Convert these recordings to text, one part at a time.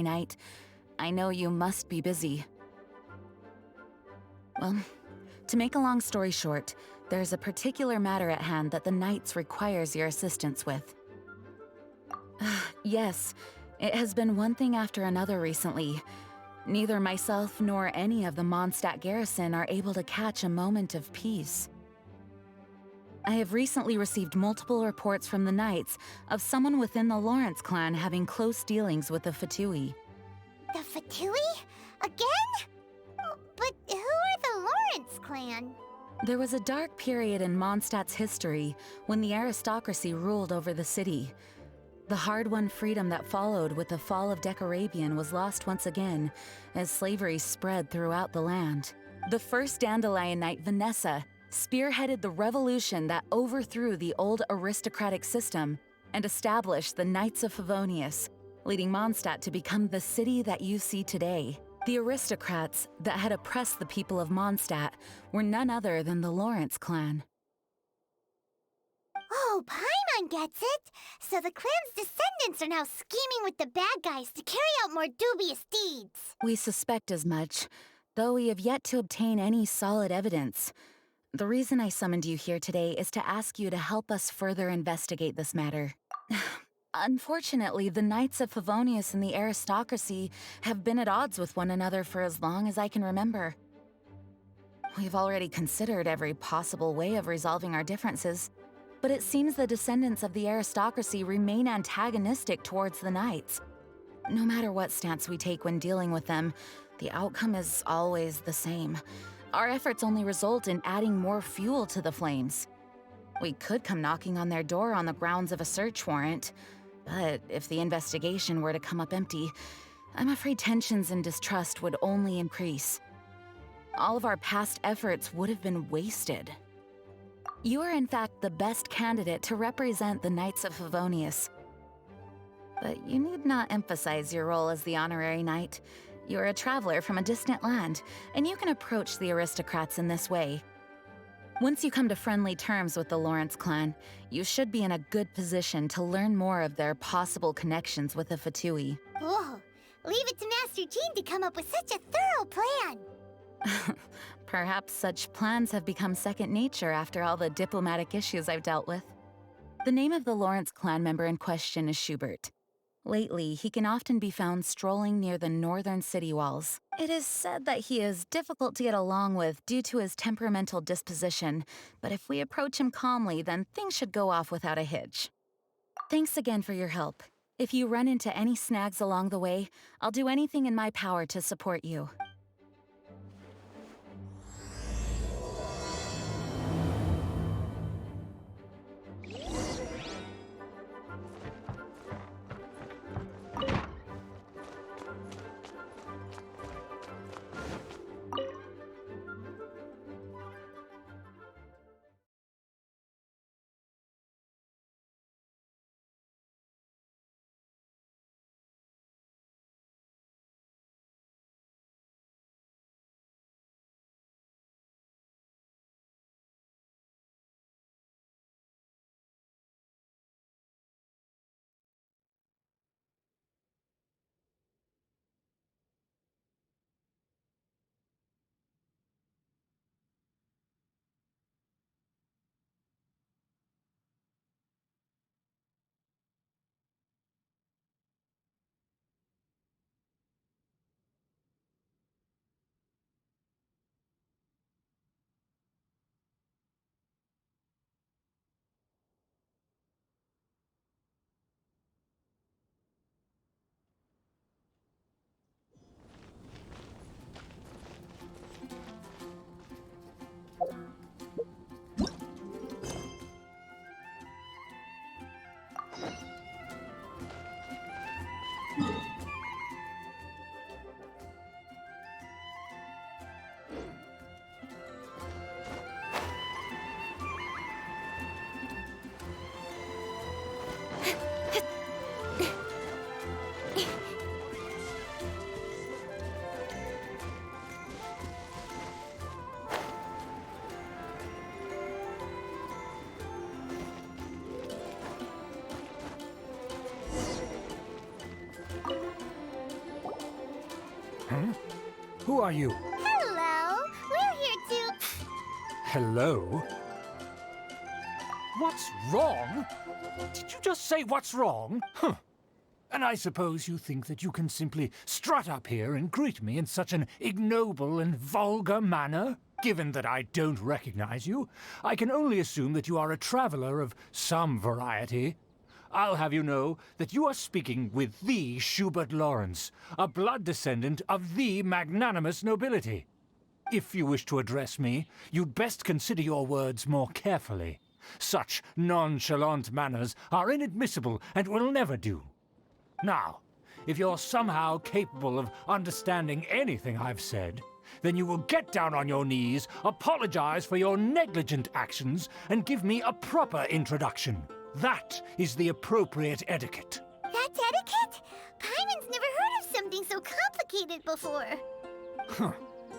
night. I know you must be busy. Well, to make a long story short, there's a particular matter at hand that the Knights requires your assistance with. Yes, it has been one thing after another recently. Neither myself nor any of the Mondstadt garrison are able to catch a moment of peace. I have recently received multiple reports from the Knights of someone within the Lawrence clan having close dealings with the Fatui. The Fatui? Again? But who are the Lawrence clan? There was a dark period in Mondstadt's history when the aristocracy ruled over the city. The hard-won freedom that followed with the fall of Decarabian was lost once again as slavery spread throughout the land. The first Dandelion Knight, Vanessa, spearheaded the revolution that overthrew the old aristocratic system and established the Knights of Favonius, leading Mondstadt to become the city that you see today. The aristocrats that had oppressed the people of Mondstadt were none other than the Lawrence clan. Oh, Paimon gets it! So the clan's descendants are now scheming with the bad guys to carry out more dubious deeds! We suspect as much, though we have yet to obtain any solid evidence. The reason I summoned you here today is to ask you to help us further investigate this matter. Unfortunately, the Knights of Favonius and the aristocracy have been at odds with one another for as long as I can remember. We've already considered every possible way of resolving our differences, but it seems the descendants of the aristocracy remain antagonistic towards the Knights. No matter what stance we take when dealing with them, the outcome is always the same. Our efforts only result in adding more fuel to the flames. We could come knocking on their door on the grounds of a search warrant, but if the investigation were to come up empty, I'm afraid tensions and distrust would only increase. All of our past efforts would have been wasted. You are in fact the best candidate to represent the Knights of Favonius. But you need not emphasize your role as the honorary knight. You're a traveler from a distant land, and you can approach the aristocrats in this way. Once you come to friendly terms with the Lawrence clan, you should be in a good position to learn more of their possible connections with the Fatui. Whoa! Leave it to Master Jean to come up with such a thorough plan! Perhaps such plans have become second nature after all the diplomatic issues I've dealt with. The name of the Lawrence clan member in question is Schubert. Lately, he can often be found strolling near the northern city walls. It is said that he is difficult to get along with due to his temperamental disposition, but if we approach him calmly, then things should go off without a hitch. Thanks again for your help. If you run into any snags along the way, I'll do anything in my power to support you. Huh? Who are you? Hello. We're here to... Hello? What's wrong? Did you just say what's wrong? Huh. And I suppose you think that you can simply strut up here and greet me in such an ignoble and vulgar manner? Given that I don't recognize you, I can only assume that you are a traveler of some variety. I'll have you know that you are speaking with the Schubert Lawrence, a blood descendant of the magnanimous nobility. If you wish to address me, you'd best consider your words more carefully. Such nonchalant manners are inadmissible and will never do. Now, if you're somehow capable of understanding anything I've said, then you will get down on your knees, apologize for your negligent actions, and give me a proper introduction. That is the appropriate etiquette. That's etiquette? Paimon's never heard of something so complicated before. Huh.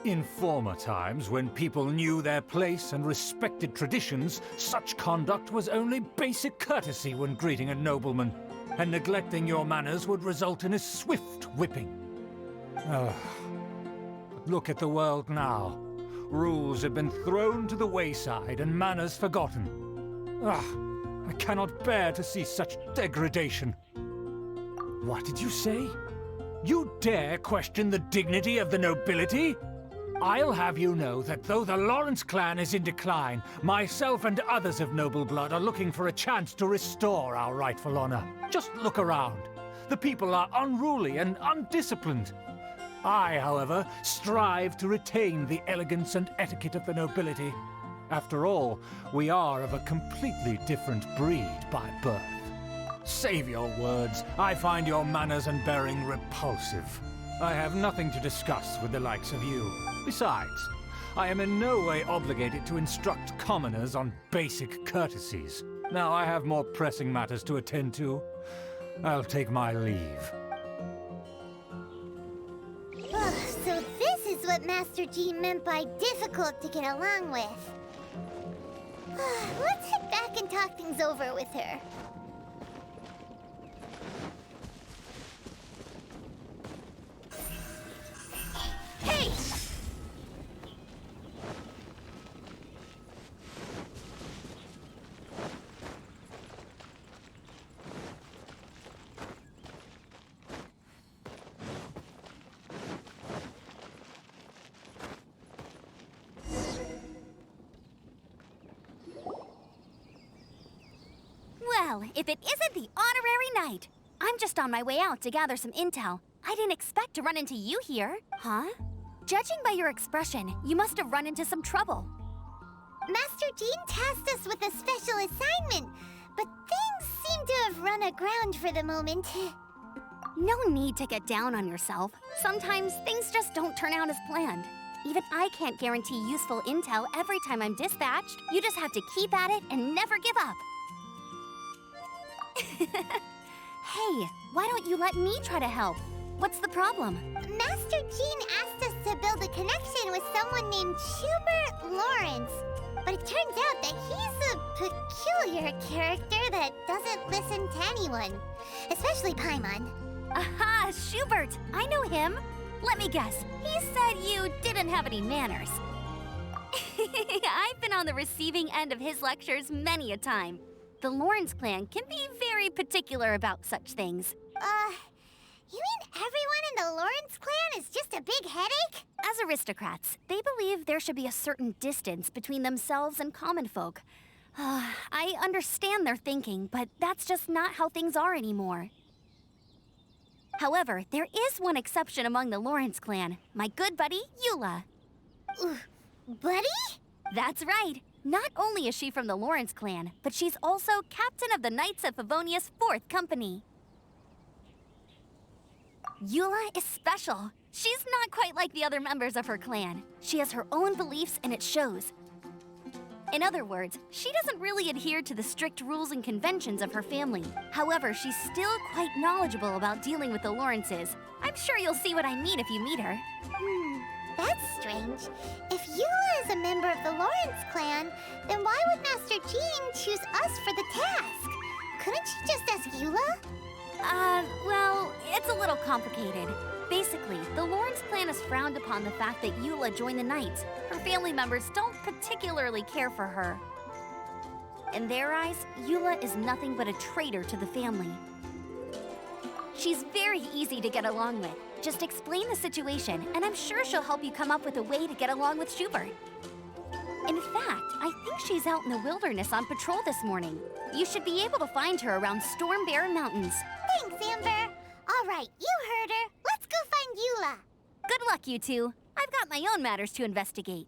In former times, when people knew their place and respected traditions, such conduct was only basic courtesy when greeting a nobleman, and neglecting your manners would result in a swift whipping. But look at the world now. Rules have been thrown to the wayside and manners forgotten. I cannot bear to see such degradation. What did you say? You dare question the dignity of the nobility? I'll have you know that though the Lawrence clan is in decline, myself and others of noble blood are looking for a chance to restore our rightful honor. Just look around. The people are unruly and undisciplined. I, however, strive to retain the elegance and etiquette of the nobility. After all, we are of a completely different breed by birth. Save your words. I find your manners and bearing repulsive. I have nothing to discuss with the likes of you. Besides, I am in no way obligated to instruct commoners on basic courtesies. Now I have more pressing matters to attend to. I'll take my leave. So this is what Master Jean meant by difficult to get along with. Let's head back and talk things over with her. Hey! Well, if it isn't the honorary knight. I'm just on my way out to gather some intel. I didn't expect to run into you here. Huh? Judging by your expression, you must have run into some trouble. Master Jean tasked us with a special assignment, but things seem to have run aground for the moment. No need to get down on yourself. Sometimes things just don't turn out as planned. Even I can't guarantee useful intel every time I'm dispatched. You just have to keep at it and never give up. Hey, why don't you let me try to help? What's the problem? Master Jean asked us to build a connection with someone named Schubert Lawrence. But it turns out that he's a peculiar character that doesn't listen to anyone, especially Paimon. Aha, Schubert! I know him. Let me guess, he said you didn't have any manners. I've been on the receiving end of his lectures many a time. The Lawrence clan can be very particular about such things. You mean everyone in the Lawrence clan is just a big headache? As aristocrats, they believe there should be a certain distance between themselves and common folk. I understand their thinking, but that's just not how things are anymore. However, there is one exception among the Lawrence clan, my good buddy, Eula. Buddy? That's right. Not only is she from the Lawrence clan, but she's also captain of the Knights of Favonia's 4th Company. Eula is special. She's not quite like the other members of her clan. She has her own beliefs and it shows. In other words, she doesn't really adhere to the strict rules and conventions of her family. However, she's still quite knowledgeable about dealing with the Lawrences. I'm sure you'll see what I mean if you meet her. That's strange. If Eula is a member of the Lawrence clan, then why would Master Jean choose us for the task? Couldn't she just ask Eula? Well, it's a little complicated. Basically, the Lawrence clan has frowned upon the fact that Eula joined the Knights. Her family members don't particularly care for her. In their eyes, Eula is nothing but a traitor to the family. She's very easy to get along with. Just explain the situation, and I'm sure she'll help you come up with a way to get along with Schubert. In fact, I think she's out in the wilderness on patrol this morning. You should be able to find her around Storm Bear Mountains. Thanks, Amber. All right, you heard her. Let's go find Eula. Good luck, you two. I've got my own matters to investigate.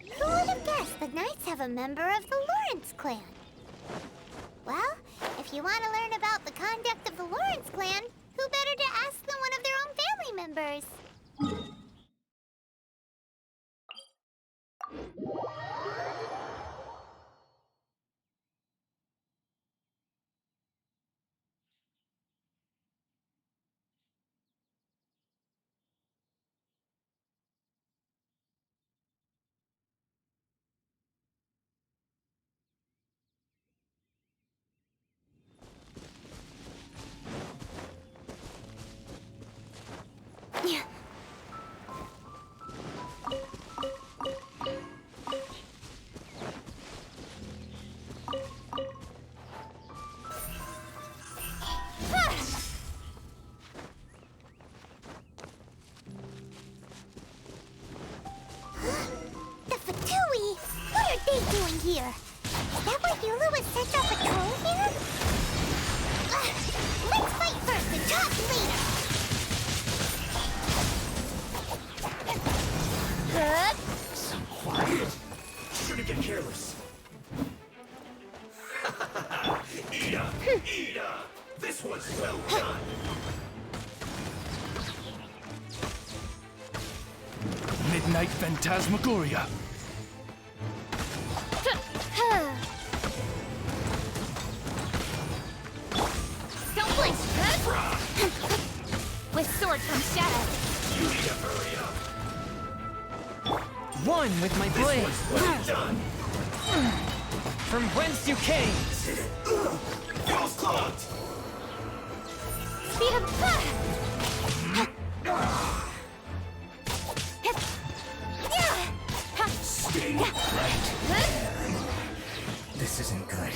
Who would have guessed the Knights have a member of the Lawrence clan? Well, if you want to learn about the conduct of the Lawrence clan, who better to ask than one of their own family members? The Fatui! What are they doing here? Is that why Eula was sent on patrol here? Let's fight first and talk later! Quiet! Shouldn't get careless. Eat up! Eat up! This one's well done! Midnight Phantasmagoria. Don't blink! With sword comes shadow. You need to hurry up! One with my blade. Well done! From whence you came. Fuse clogged! Beat him! Stay right. This isn't good.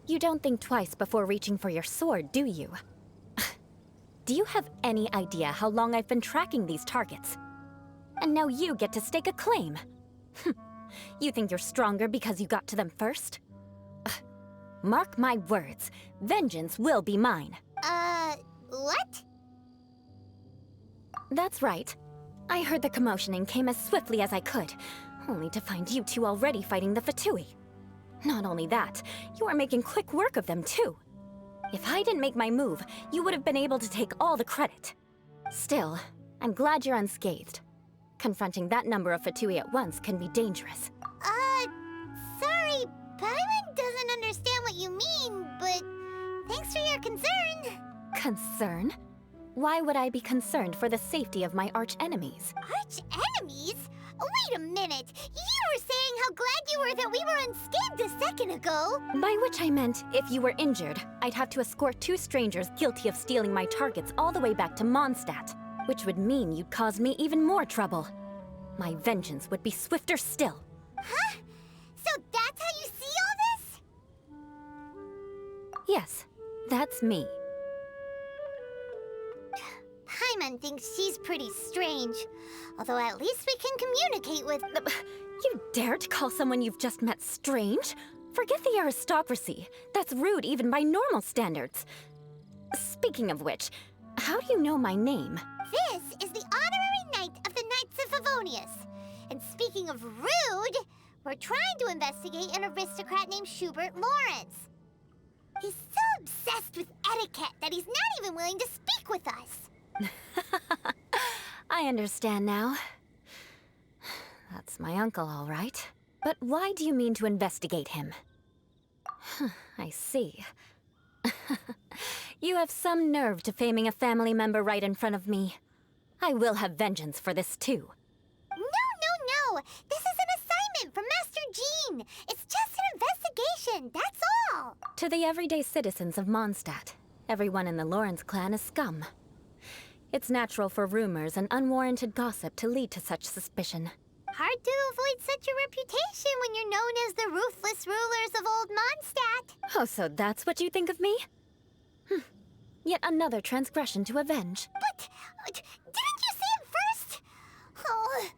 You don't think twice before reaching for your sword, do you? Do you have any idea how long I've been tracking these targets? And now you get to stake a claim. You think you're stronger because you got to them first? Mark my words, vengeance will be mine. What? That's right. I heard the commotion and came as swiftly as I could, only to find you two already fighting the Fatui. Not only that, you are making quick work of them too. If I didn't make my move, you would have been able to take all the credit. Still, I'm glad you're unscathed. Confronting that number of Fatui at once can be dangerous. Sorry, Paimon doesn't understand what you mean, but thanks for your concern. Concern? Why would I be concerned for the safety of my arch-enemies? Arch-enemies? Wait a minute! You were saying how glad you were that we were unscathed a second ago! By which I meant, if you were injured, I'd have to escort two strangers guilty of stealing my targets all the way back to Mondstadt, which would mean you'd cause me even more trouble. My vengeance would be swifter still. Huh? So that's how you see all this? Yes, that's me. Paimon thinks she's pretty strange. Although at least we can communicate with... You dare to call someone you've just met strange? Forget the aristocracy. That's rude even by normal standards. Speaking of which, how do you know my name? This is the honorary knight of the Knights of Favonius. And speaking of rude, we're trying to investigate an aristocrat named Schubert Lawrence. He's so obsessed with etiquette that he's not even willing to speak with us. I understand now. That's my uncle, all right. But why do you mean to investigate him? I see. You have some nerve to faming a family member right in front of me. I will have vengeance for this too. No. This is an assignment from Master Jean. It's just an investigation, that's all. To the everyday citizens of Mondstadt, everyone in the Lawrence clan is scum. It's natural for rumors and unwarranted gossip to lead to such suspicion. Hard to avoid such a reputation when you're known as the ruthless rulers of old Mondstadt. Oh, so that's what you think of me? Yet another transgression to avenge. But didn't you say it first? Oh.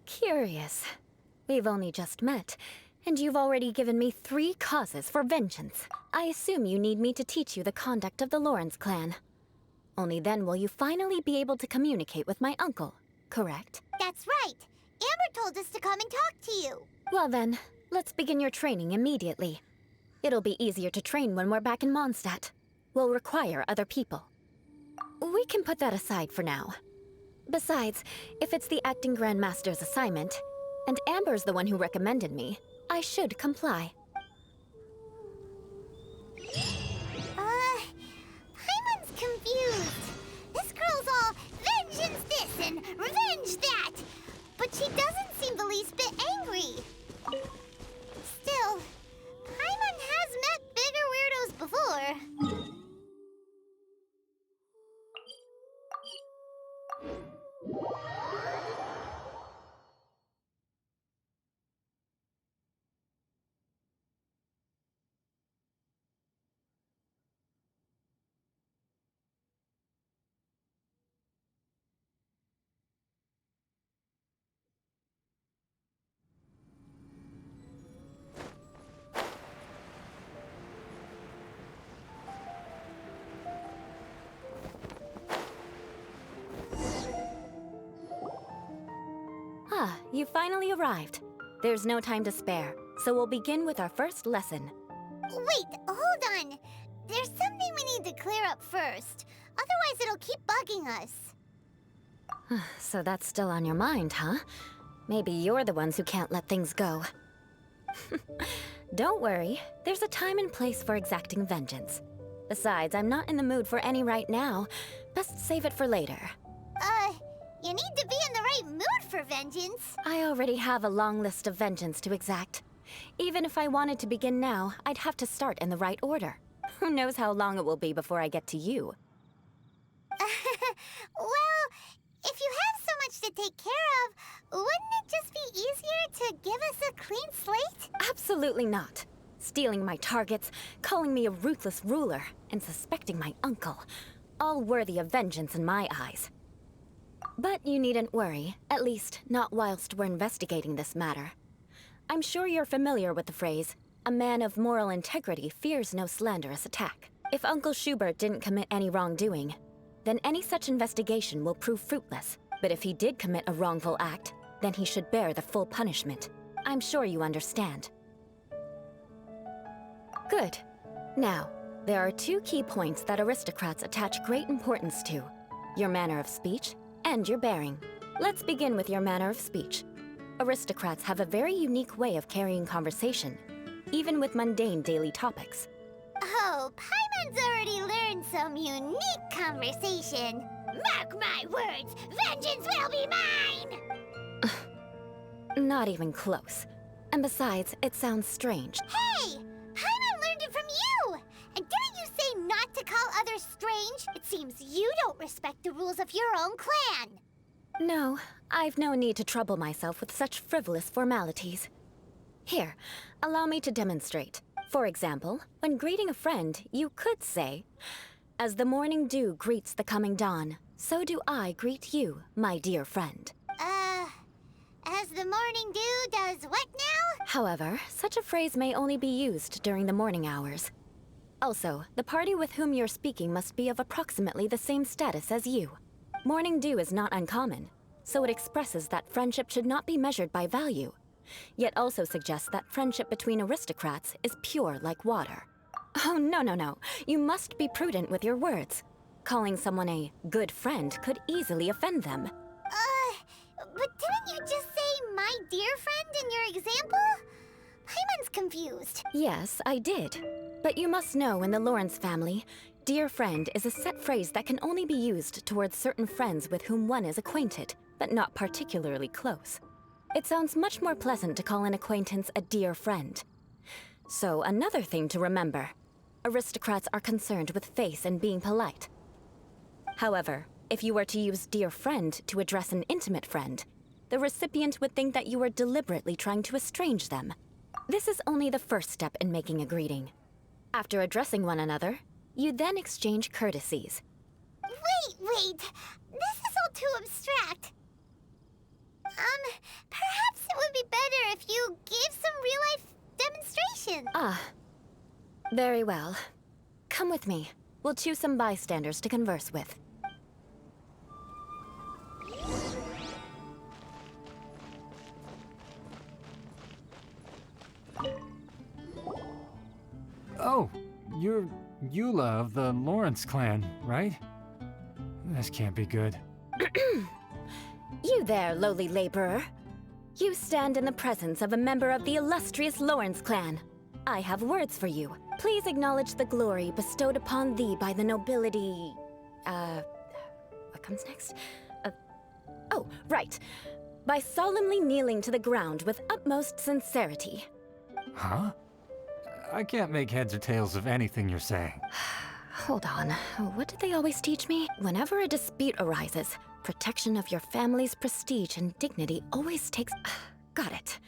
Curious. We've only just met, and you've already given me 3 causes for vengeance. I assume you need me to teach you the conduct of the Lawrence clan. Only then will you finally be able to communicate with my uncle, correct? That's right. Amber told us to come and talk to you. Well then, let's begin your training immediately. It'll be easier to train when we're back in Mondstadt. We'll require other people. We can put that aside for now. Besides, if it's the acting Grandmaster's assignment, and Amber's the one who recommended me, I should comply. Paimon's confused. This girl's all vengeance this and revenge that. But she doesn't seem the least bit angry. Still, Paimon has met bigger weirdos before. Ah, you finally arrived. There's no time to spare, so we'll begin with our first lesson. Wait, hold on. There's something we need to clear up first. Otherwise, it'll keep bugging us. So that's still on your mind, huh? Maybe you're the ones who can't let things go. Don't worry, there's a time and place for exacting vengeance. Besides, I'm not in the mood for any right now. Best save it for later. You need to be in the right mood for vengeance. I already have a long list of vengeance to exact. Even if I wanted to begin now, I'd have to start in the right order. Who knows how long it will be before I get to you? Well, if you have so much to take care of, wouldn't it just be easier to give us a clean slate? Absolutely not. Stealing my targets, calling me a ruthless ruler, and suspecting my uncle. All worthy of vengeance in my eyes. But you needn't worry, at least not whilst we're investigating this matter. I'm sure you're familiar with the phrase, a man of moral integrity fears no slanderous attack. If Uncle Schubert didn't commit any wrongdoing, then any such investigation will prove fruitless. But if he did commit a wrongful act, then he should bear the full punishment. I'm sure you understand. Good. Now, there are 2 key points that aristocrats attach great importance to: your manner of speech and your bearing. Let's begin with your manner of speech. Aristocrats have a very unique way of carrying conversation, even with mundane daily topics. Oh, Paimon's already learned some unique conversation. Mark my words, vengeance will be mine! Not even close. And besides, it sounds strange. Hey! Paimon learned it from you! And didn't you say not to call others strange? It seems you don't respect the rules of your own clan. No, I've no need to trouble myself with such frivolous formalities. Here, allow me to demonstrate. For example, when greeting a friend, you could say, "As the morning dew greets the coming dawn, so do I greet you, my dear friend." As the morning dew does what now? However, such a phrase may only be used during the morning hours. Also, the party with whom you're speaking must be of approximately the same status as you. Morning dew is not uncommon, so it expresses that friendship should not be measured by value, yet also suggests that friendship between aristocrats is pure like water. Oh, no. You must be prudent with your words. Calling someone a good friend could easily offend them. But didn't you just say my dear friend in your example? Paimon's confused. Yes, I did. But you must know in the Lawrence family, dear friend is a set phrase that can only be used towards certain friends with whom one is acquainted, but not particularly close. It sounds much more pleasant to call an acquaintance a dear friend. So another thing to remember, aristocrats are concerned with face and being polite. However, if you were to use dear friend to address an intimate friend, the recipient would think that you were deliberately trying to estrange them. This is only the first step in making a greeting. After addressing one another, you then exchange courtesies. Wait. This is all too abstract. Perhaps it would be better if you gave some real-life demonstration. Ah, very well. Come with me. We'll choose some bystanders to converse with. Oh, you're Eula of the Lawrence clan, right? This can't be good. You there, lowly laborer. You stand in the presence of a member of the illustrious Lawrence clan. I have words for you. Please acknowledge the glory bestowed upon thee by the nobility... what comes next? Oh, right. By solemnly kneeling to the ground with utmost sincerity. Huh? I can't make heads or tails of anything you're saying. Hold on. What did they always teach me? Whenever a dispute arises, protection of your family's prestige and dignity always takes... Got it.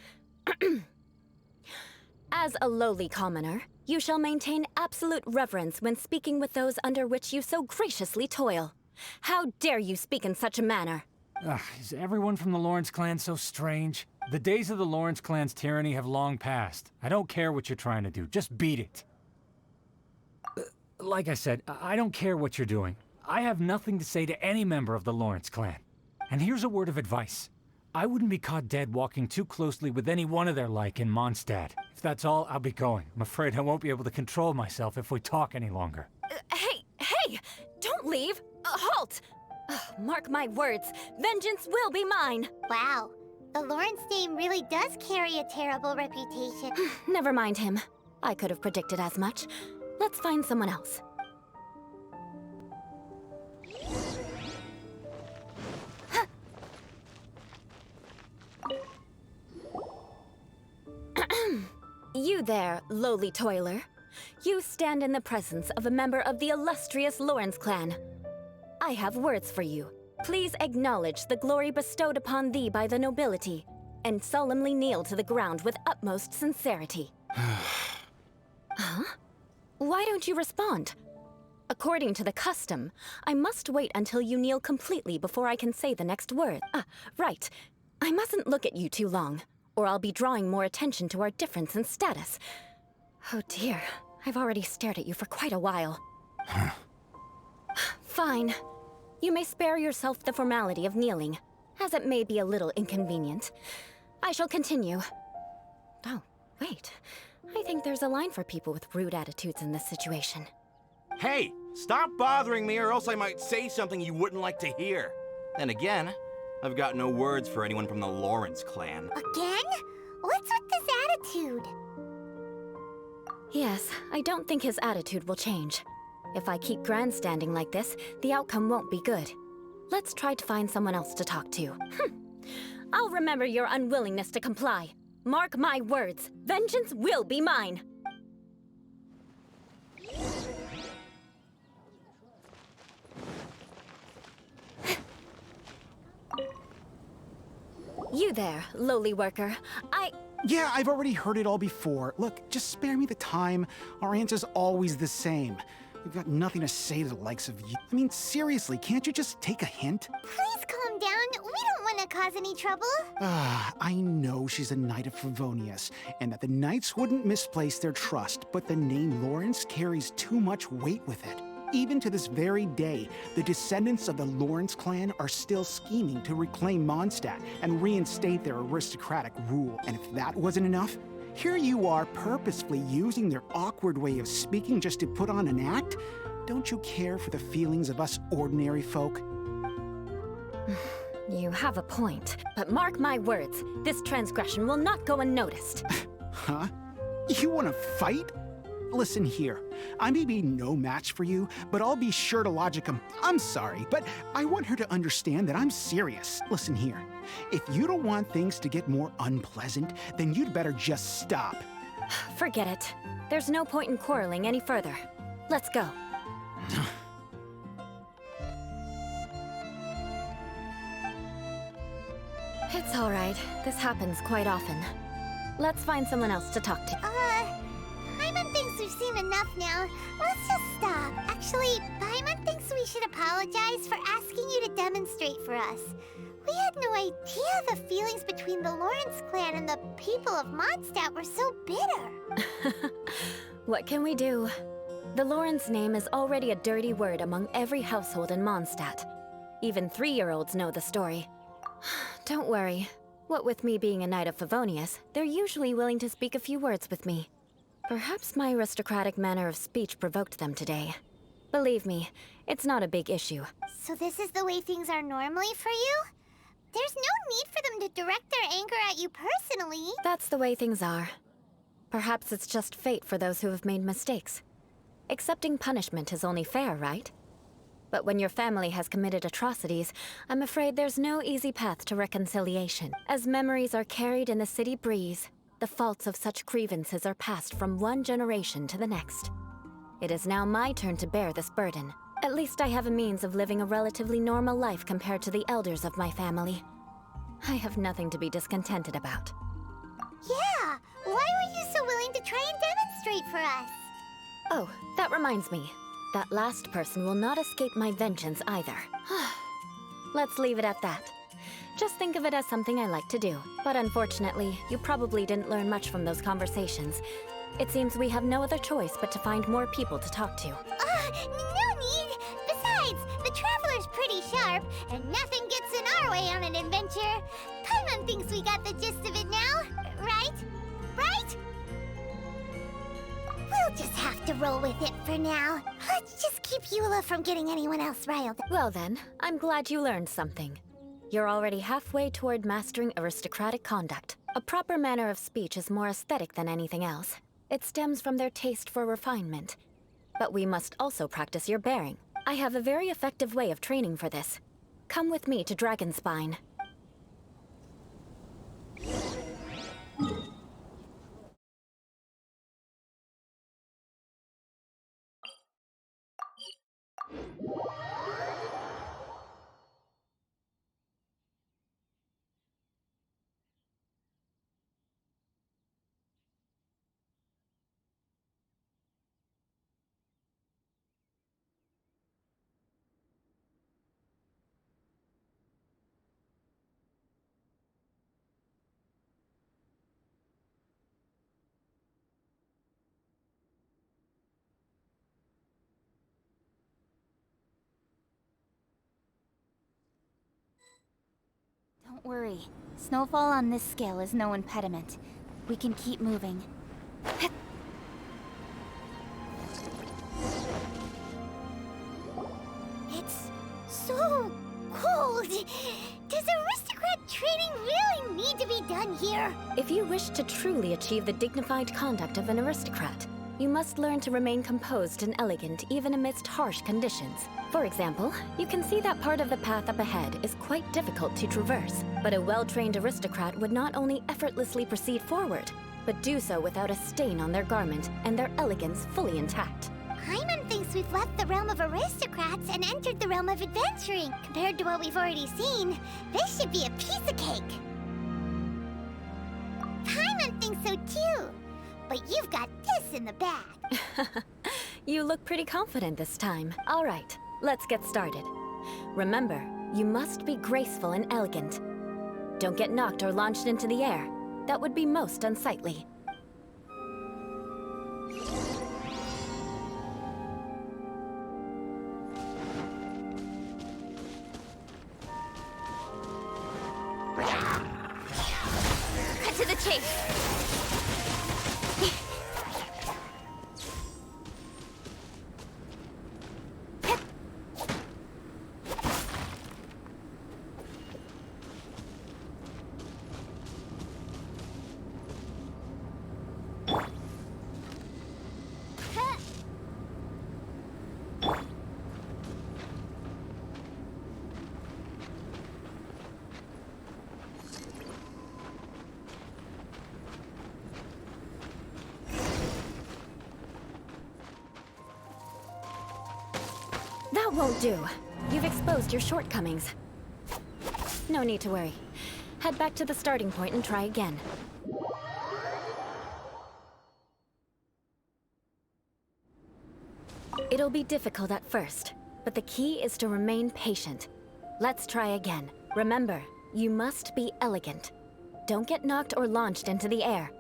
As a lowly commoner, you shall maintain absolute reverence when speaking with those under which you so graciously toil. How dare you speak in such a manner? Is everyone from the Lawrence clan so strange? The days of the Lawrence clan's tyranny have long passed. I don't care what you're trying to do, just beat it. Like I said, I don't care what you're doing. I have nothing to say to any member of the Lawrence clan. And here's a word of advice. I wouldn't be caught dead walking too closely with any one of their like in Mondstadt. If that's all, I'll be going. I'm afraid I won't be able to control myself if we talk any longer. Hey! Don't leave! Halt! Mark my words, vengeance will be mine! Wow. The Lawrence name really does carry a terrible reputation. Never mind him. I could have predicted as much. Let's find someone else. You there, lowly toiler. You stand in the presence of a member of the illustrious Lawrence clan. I have words for you. Please acknowledge the glory bestowed upon thee by the nobility, and solemnly kneel to the ground with utmost sincerity. Huh? Why don't you respond? According to the custom, I must wait until you kneel completely before I can say the next word. Right. I mustn't look at you too long, or I'll be drawing more attention to our difference in status. Oh dear, I've already stared at you for quite a while. Fine. You may spare yourself the formality of kneeling, as it may be a little inconvenient. I shall continue. Oh, wait. I think there's a line for people with rude attitudes in this situation. Hey, stop bothering me or else I might say something you wouldn't like to hear. Then again, I've got no words for anyone from the Lawrence clan. Again? What's with this attitude? Yes, I don't think his attitude will change. If I keep grandstanding like this, the outcome won't be good. Let's try to find someone else to talk to. I'll remember your unwillingness to comply. Mark my words, vengeance will be mine. You there, lowly worker. Yeah, I've already heard it all before. Look, just spare me the time. Our answer's always the same. You've got nothing to say to the likes of you. I mean, seriously, can't you just take a hint? Please calm down. We don't want to cause any trouble? I know she's a Knight of Favonius, and that the Knights wouldn't misplace their trust, but the name Lawrence carries too much weight with it. Even to this very day, the descendants of the Lawrence clan are still scheming to reclaim Mondstadt and reinstate their aristocratic rule. And if that wasn't enough, here you are purposefully using their awkward way of speaking just to put on an act? Don't you care for the feelings of us ordinary folk? You have a point, but mark my words, this transgression will not go unnoticed. Huh? You want to fight? Listen here, I may be no match for you, but I'll be sure to logic 'em. I'm sorry, but I want her to understand that I'm serious. Listen here, if you don't want things to get more unpleasant, then you'd better just stop. Forget it. There's no point in quarreling any further. Let's go. It's all right. This happens quite often. Let's find someone else to talk to. Paimon thinks we've seen enough now. Let's just stop. Actually, Paimon thinks we should apologize for asking you to demonstrate for us. We had no idea the feelings between the Lawrence clan and the people of Mondstadt were so bitter. What can we do? The Lawrence name is already a dirty word among every household in Mondstadt. Even 3-year-olds know the story. Don't worry. What with me being a Knight of Favonius, they're usually willing to speak a few words with me. Perhaps my aristocratic manner of speech provoked them today. Believe me, it's not a big issue. So this is the way things are normally for you? There's no need for them to direct their anger at you personally. That's the way things are. Perhaps it's just fate for those who have made mistakes. Accepting punishment is only fair, right? But when your family has committed atrocities, I'm afraid there's no easy path to reconciliation. As memories are carried in the city breeze, the faults of such grievances are passed from one generation to the next. It is now my turn to bear this burden. At least I have a means of living a relatively normal life compared to the elders of my family. I have nothing to be discontented about. Yeah, why were you so willing to try and demonstrate for us? Oh, that reminds me. That last person will not escape my vengeance either. Let's leave it at that. Just think of it as something I like to do. But unfortunately, you probably didn't learn much from those conversations. It seems we have no other choice but to find more people to talk to. No need! Besides, the Traveler's pretty sharp, and nothing gets in our way on an adventure. Paimon thinks we got the gist of it now, right? Right? We'll just have to roll with it for now. Let's just keep Eula from getting anyone else riled. Well then, I'm glad you learned something. You're already halfway toward mastering aristocratic conduct. A proper manner of speech is more aesthetic than anything else. It stems from their taste for refinement. But we must also practice your bearing. I have a very effective way of training for this. Come with me to Dragonspine. Don't worry. Snowfall on this scale is no impediment. We can keep moving. It's so cold. Does aristocrat training really need to be done here? If you wish to truly achieve the dignified conduct of an aristocrat, you must learn to remain composed and elegant even amidst harsh conditions. For example, you can see that part of the path up ahead is quite difficult to traverse, but a well-trained aristocrat would not only effortlessly proceed forward, but do so without a stain on their garment and their elegance fully intact. Paimon thinks we've left the realm of aristocrats and entered the realm of adventuring. Compared to what we've already seen, this should be a piece of cake. Paimon thinks so too. But you've got this in the bag. You look pretty confident this time. All right, let's get started. Remember, you must be graceful and elegant. don't get knocked or launched into the air. That would be most unsightly. Cut to the chase. That won't do. You've exposed your shortcomings. No need to worry. Head back to the starting point and try again. It'll be difficult at first, but the key is to remain patient. Let's try again. Remember, you must be elegant. Don't get knocked or launched into the air.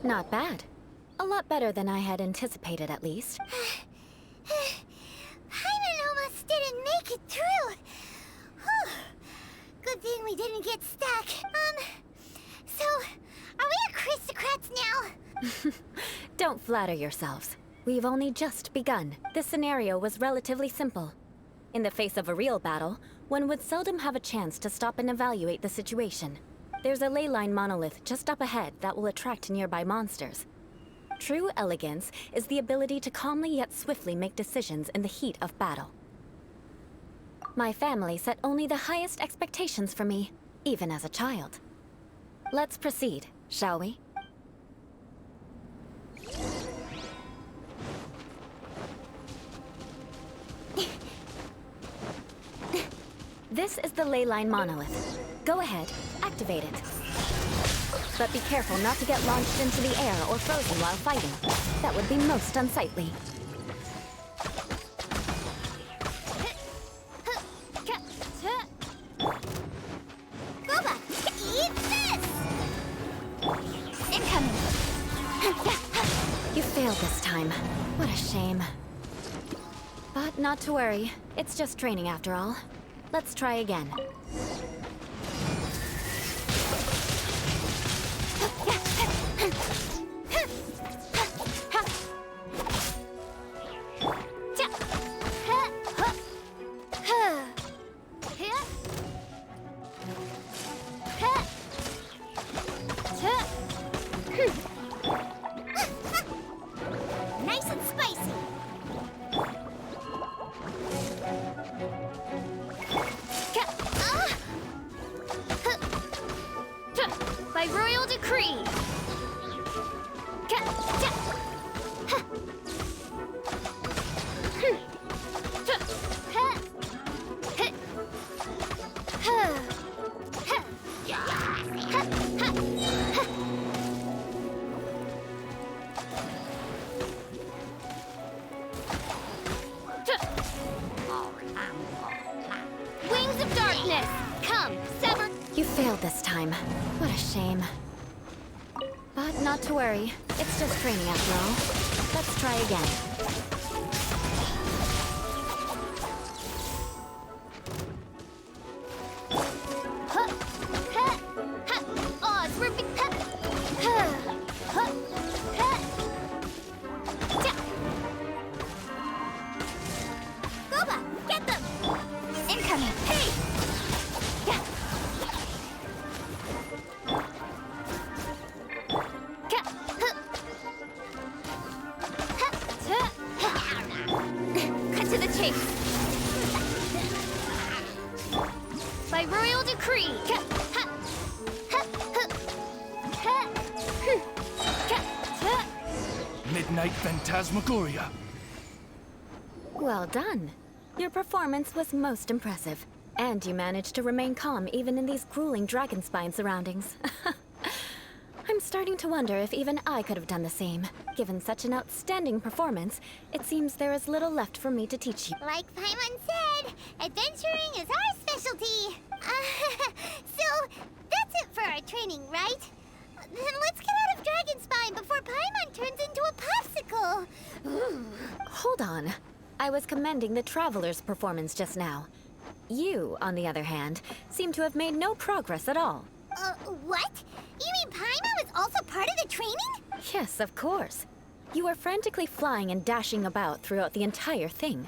Not bad. A lot better than I had anticipated, at least. Hyman almost didn't make it through. Whew. Good thing we didn't get stuck. So, are we aristocrats now? Don't flatter yourselves. We've only just begun. This scenario was relatively simple. In the face of a real battle, one would seldom have a chance to stop and evaluate the situation. There's a ley line monolith just up ahead that will attract nearby monsters. True elegance is the ability to calmly yet swiftly make decisions in the heat of battle. My family set only the highest expectations for me, even as a child. Let's proceed, shall we? This is the ley line monolith. Go ahead, activate it. But be careful not to get launched into the air or frozen while fighting. That would be most unsightly. Go back. Eat this! Incoming. You failed this time. What a shame. But not to worry. It's just training after all. Let's try again. Nice and spicy. By royal decree. Wings of darkness. Come, sever. You failed this time. What a shame. But not to worry. It's just training after all. Let's try again. Oz, we're by royal decree. Midnight Phantasmagoria. Well done. Your performance was most impressive. And you managed to remain calm even in these grueling dragon spine surroundings. I'm starting to wonder if even I could have done the same. Given such an outstanding performance, it seems there is little left for me to teach you. Like Paimon said, adventuring is our specialty. So, that's it for our training, right? Then let's get out of Dragon Spine before Paimon turns into a popsicle. Ooh. Hold on. I was commending the Traveler's performance just now. You, on the other hand, seem to have made no progress at all. What? You mean Paimon was also part of the training? Yes, of course. You were frantically flying and dashing about throughout the entire thing.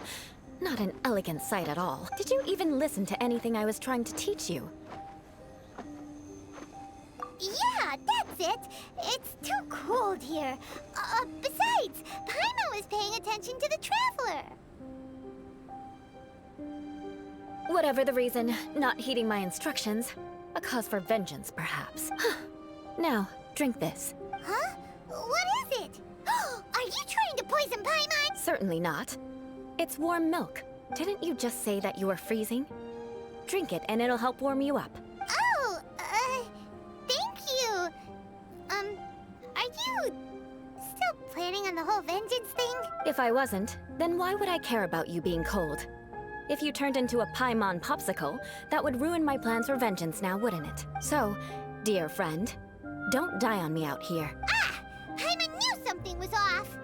Not an elegant sight at all. Did you even listen to anything I was trying to teach you? Yeah, that's it. It's too cold here. Besides, Paimon was paying attention to the Traveler. Whatever the reason, not heeding my instructions. A cause for vengeance, perhaps. Now, drink this. Huh? What is it? Are you trying to poison Paimon? Certainly not. It's warm milk. Didn't you just say that you were freezing? Drink it and it'll help warm you up. Oh, thank you. Are you still planning on the whole vengeance thing? If I wasn't, then why would I care about you being cold? If you turned into a Paimon popsicle, that would ruin my plans for vengeance now, wouldn't it? So, dear friend, don't die on me out here. Ah! Paimon knew something was off.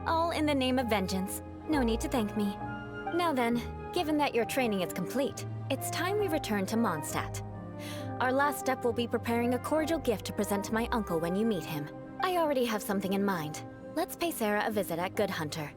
All in the name of vengeance. No need to thank me. Now then, given that your training is complete, it's time we return to Mondstadt. Our last step will be preparing a cordial gift to present to my uncle when you meet him. I already have something in mind. Let's pay Sarah a visit at Good Hunter.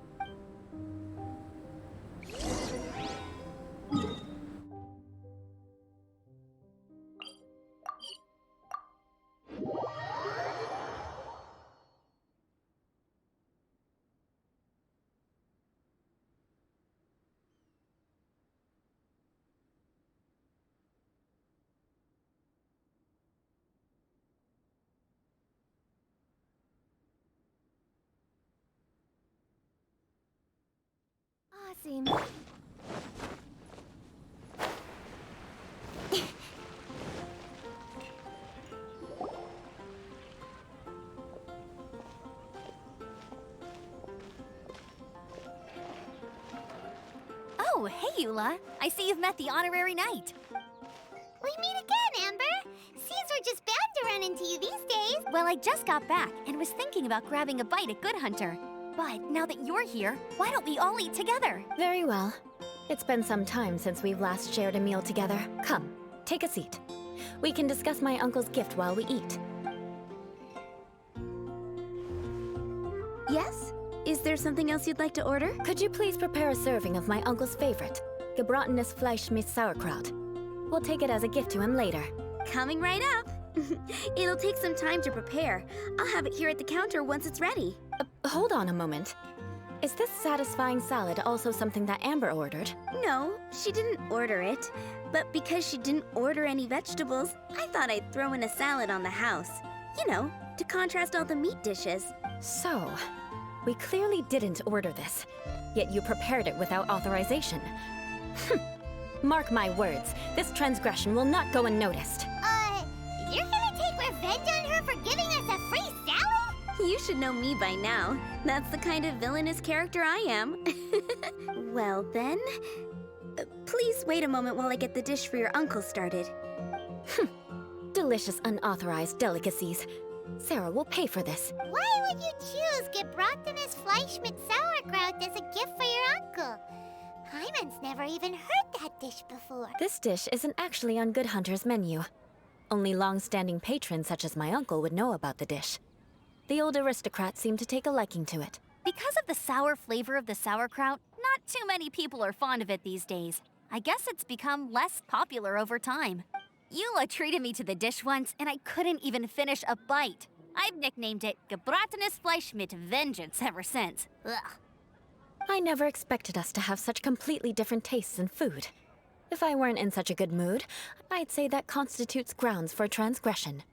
Awesome. Oh, hey, Eula. I see you've met the honorary knight. We meet again, Amber. Seems we're just bound to run into you these days. Well, I just got back and was thinking about grabbing a bite at Good Hunter. But now that you're here, why don't we all eat together? Very well. It's been some time since we've last shared a meal together. Come, take a seat. We can discuss my uncle's gift while we eat. Yes? Is there something else you'd like to order? Could you please prepare a serving of my uncle's favorite, gebratenes Fleisch mit Sauerkraut? We'll take it as a gift to him later. Coming right up. It'll take some time to prepare. I'll have it here at the counter once it's ready. Hold on a moment. Is this satisfying salad also something that Amber ordered? No, she didn't order it. But because she didn't order any vegetables, I thought I'd throw in a salad on the house. You know, to contrast all the meat dishes. So, we clearly didn't order this, yet you prepared it without authorization. Mark my words, this transgression will not go unnoticed. You're gonna take revenge on her for giving us a free salad? You should know me by now. That's the kind of villainous character I am. Well then, please wait a moment while I get the dish for your uncle started. Delicious unauthorized delicacies. Sarah will pay for this. Why would you choose gebratenes Fleisch mit Sauerkraut as a gift for your uncle? Paimon's never even heard that dish before. This dish isn't actually on Good Hunter's menu. Only long-standing patrons such as my uncle would know about the dish. The old aristocrat seemed to take a liking to it. Because of the sour flavor of the sauerkraut, not too many people are fond of it these days. I guess it's become less popular over time. Eula treated me to the dish once, and I couldn't even finish a bite. I've nicknamed it gebratenes Fleisch mit Vengeance ever since. Ugh. I never expected us to have such completely different tastes in food. If I weren't in such a good mood, I'd say that constitutes grounds for transgression.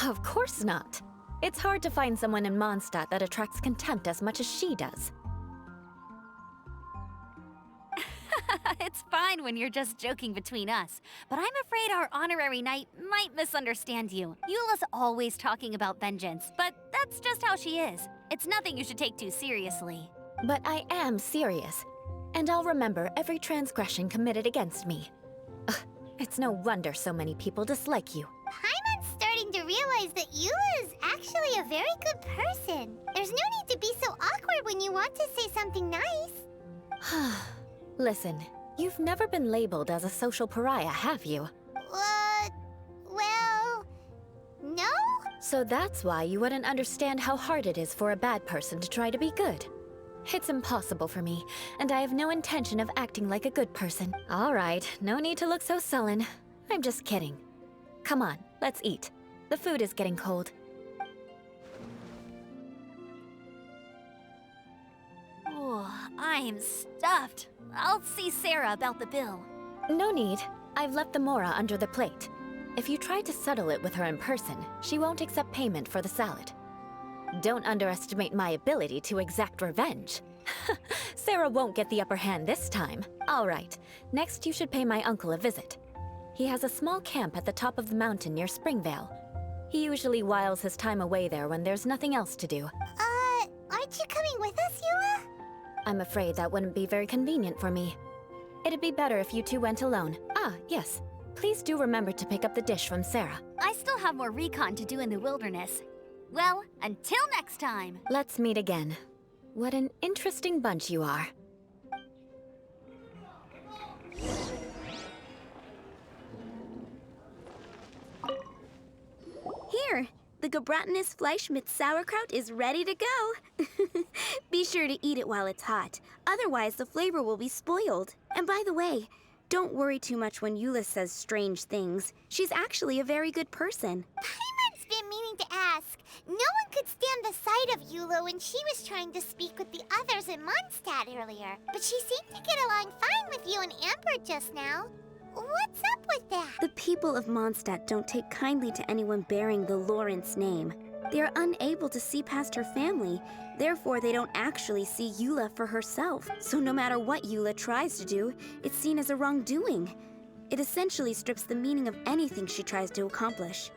Of course not. It's hard to find someone in Mondstadt that attracts contempt as much as she does. It's fine when you're just joking between us, but I'm afraid our honorary knight might misunderstand you. Eula's always talking about vengeance, but that's just how she is. It's nothing you should take too seriously. But I am serious, and I'll remember every transgression committed against me. Ugh, it's no wonder so many people dislike you. Paimon's starting to realize that Eula is actually a very good person. There's no need to be so awkward when you want to say something nice. Listen, you've never been labeled as a social pariah, have you? Well, no? So that's why you wouldn't understand how hard it is for a bad person to try to be good. It's impossible for me, and I have no intention of acting like a good person. All right, no need to look so sullen. I'm just kidding. Come on, let's eat. The food is getting cold. Oh, I'm stuffed. I'll see Sarah about the bill. No need. I've left the mora under the plate. If you try to settle it with her in person, she won't accept payment for the salad. Don't underestimate my ability to exact revenge. Sarah won't get the upper hand this time. All right, next you should pay my uncle a visit. He has a small camp at the top of the mountain near Springvale. He usually whiles his time away there when there's nothing else to do. Aren't you coming with us, Eula? I'm afraid that wouldn't be very convenient for me. It'd be better if you two went alone. Ah, yes. Please do remember to pick up the dish from Sarah. I still have more recon to do in the wilderness. Well, until next time. Let's meet again. What an interesting bunch you are. Here, the Gebratenes Fleischmitz sauerkraut is ready to go. Be sure to eat it while it's hot, otherwise the flavor will be spoiled. And by the way, don't worry too much when Eula says strange things. She's actually a very good person. Paimon's been meaning to ask. No one could stand the sight of Eula when she was trying to speak with the others in Mondstadt earlier. But she seemed to get along fine with you and Amber just now. What's up with that? The people of Mondstadt don't take kindly to anyone bearing the Lawrence name. They are unable to see past her family. Therefore, they don't actually see Eula for herself. So no matter what Eula tries to do, it's seen as a wrongdoing. It essentially strips the meaning of anything she tries to accomplish.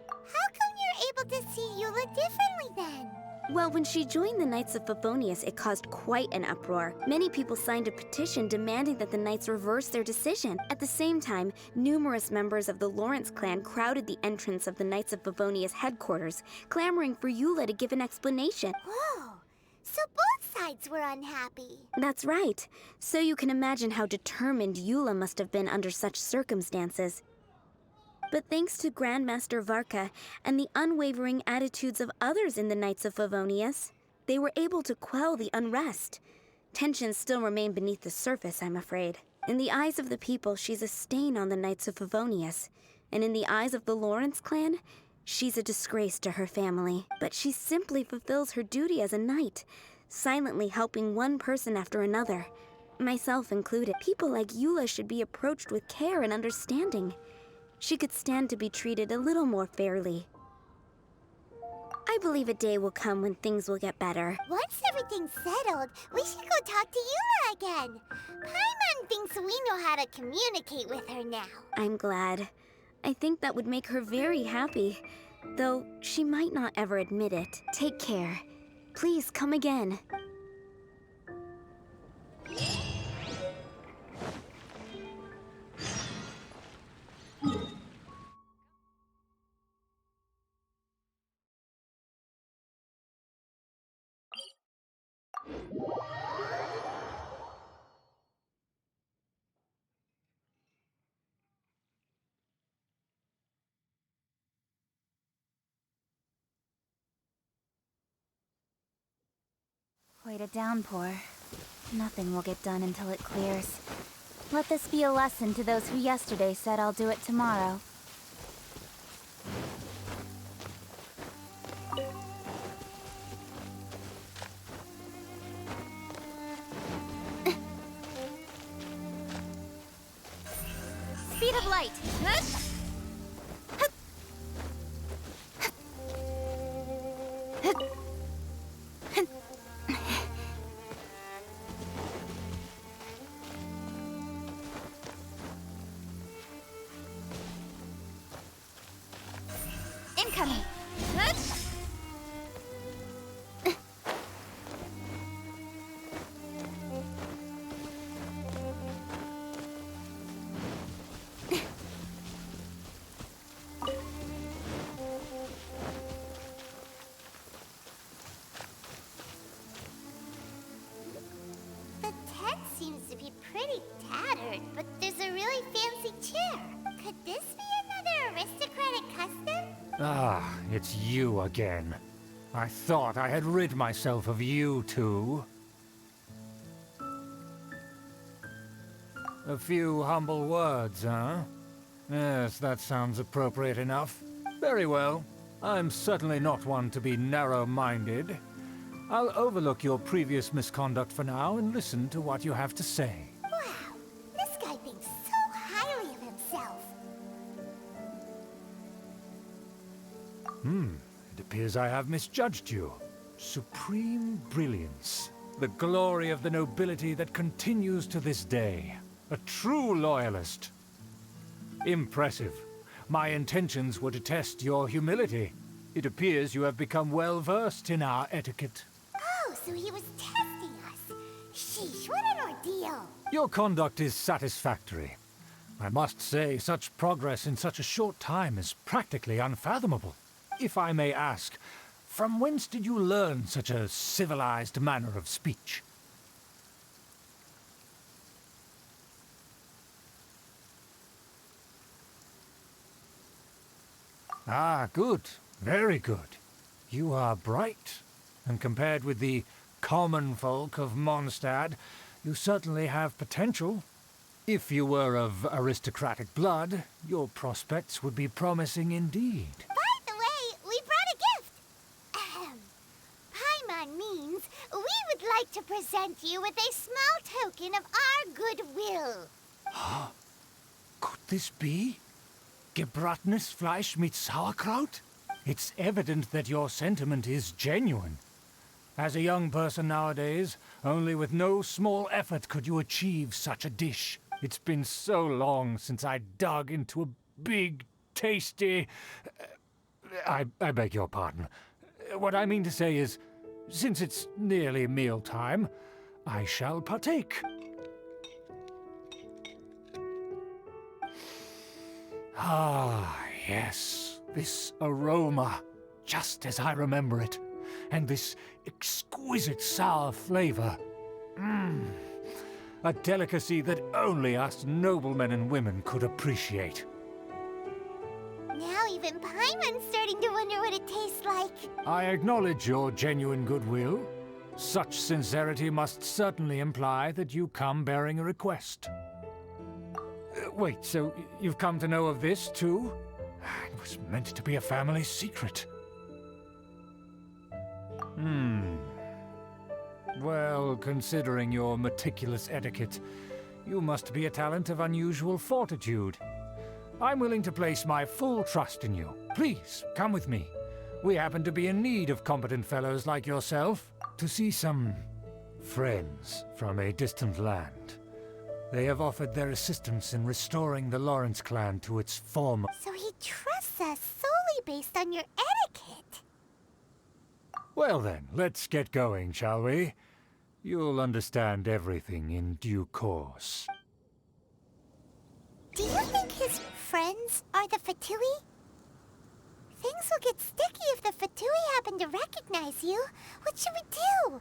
How come you're able to see Eula differently then? Well, when she joined the Knights of Favonius, it caused quite an uproar. Many people signed a petition demanding that the Knights reverse their decision. At the same time, numerous members of the Lawrence clan crowded the entrance of the Knights of Favonius headquarters, clamoring for Eula to give an explanation. Whoa! So both sides were unhappy. That's right. So you can imagine how determined Eula must have been under such circumstances. But thanks to Grandmaster Varka and the unwavering attitudes of others in the Knights of Favonius, they were able to quell the unrest. Tensions still remain beneath the surface, I'm afraid. In the eyes of the people, she's a stain on the Knights of Favonius. And in the eyes of the Lawrence clan, she's a disgrace to her family. But she simply fulfills her duty as a knight, silently helping one person after another, myself included. People like Eula should be approached with care and understanding. She could stand to be treated a little more fairly. I believe a day will come when things will get better. Once everything's settled, we should go talk to Eula again. Paimon thinks we know how to communicate with her now. I'm glad. I think that would make her very happy, though she might not ever admit it. Take care. Please come again. Quite a downpour. Nothing will get done until it clears. Let this be a lesson to those who yesterday said I'll do it tomorrow. speed of light. Incoming. The tent seems to be pretty tattered, but there's a really fancy chair. Could this be another aristocratic custom? Ah, it's you again. I thought I had rid myself of you two. A few humble words, huh? Yes, that sounds appropriate enough. Very well. I'm certainly not one to be narrow-minded. I'll overlook your previous misconduct for now and listen to what you have to say. Wow, this guy thinks so highly of himself. It appears I have misjudged you. Supreme brilliance. The glory of the nobility that continues to this day. A true loyalist. Impressive. My intentions were to test your humility. It appears you have become well versed in our etiquette. Oh, so he was testing us. Sheesh, what an ordeal. Your conduct is satisfactory. I must say, such progress in such a short time is practically unfathomable. If I may ask, from whence did you learn such a civilized manner of speech? Ah, good. Very good. You are bright, and compared with the common folk of Mondstadt, you certainly have potential. If you were of aristocratic blood, your prospects would be promising indeed. By the way, we brought a gift. Ahem. Paimon means we would like to present you with a small token of our goodwill. Could this be? Gebratenes Fleisch mit Sauerkraut? It's evident that your sentiment is genuine. As a young person nowadays, only with no small effort could you achieve such a dish. It's been so long since I dug into a big, tasty... I beg your pardon. What I mean to say is, since it's nearly mealtime, I shall partake. Ah, yes, this aroma, just as I remember it, and this exquisite sour flavor. A delicacy that only us noblemen and women could appreciate. Now even Paimon's starting to wonder what it tastes like. I acknowledge your genuine goodwill. Such sincerity must certainly imply that you come bearing a request. Wait, so you've come to know of this, too? It was meant to be a family secret. Well, considering your meticulous etiquette, you must be a talent of unusual fortitude. I'm willing to place my full trust in you. Please, come with me. We happen to be in need of competent fellows like yourself to see some friends from a distant land. They have offered their assistance in restoring the Lawrence clan to its former... So he trusts us solely based on your etiquette. Well then, let's get going, shall we? You'll understand everything in due course. Do you think his friends are the Fatui? Things will get sticky if the Fatui happen to recognize you. What should we do?